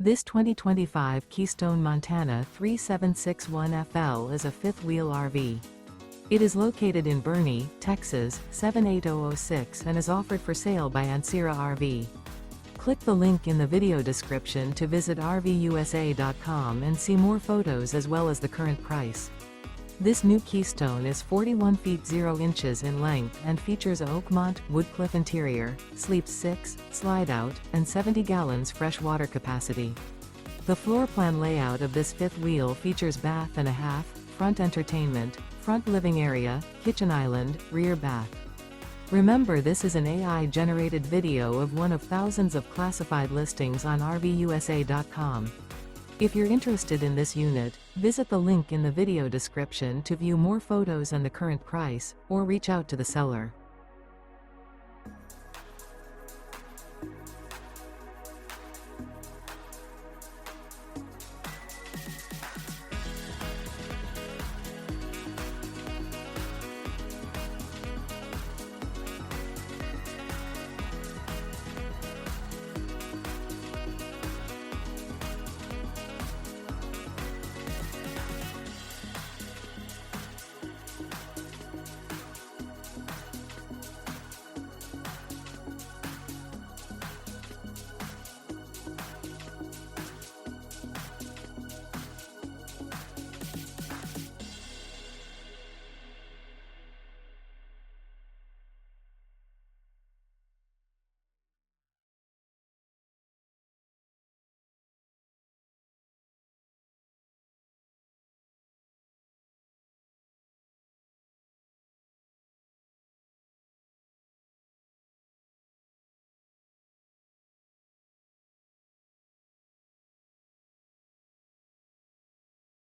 This 2025 Keystone Montana 3761FL is a fifth-wheel RV. It is located in Boerne, Texas, 78006 and is offered for sale by Ancira RV. Click the link in the video description to visit RVUSA.com and see more photos as well as the current price. This new Keystone is 41 feet 0 inches in length and features a Oakmont, Woodcliff interior, sleeps 6, Slideout, and 70 gallons fresh water capacity. The floor plan layout of this fifth wheel features bath and a half, front entertainment, front living area, kitchen island, rear bath. Remember, this is an AI-generated video of one of thousands of classified listings on RVUSA.com. If you're interested in this unit, visit the link in the video description to view more photos and the current price, or reach out to the seller.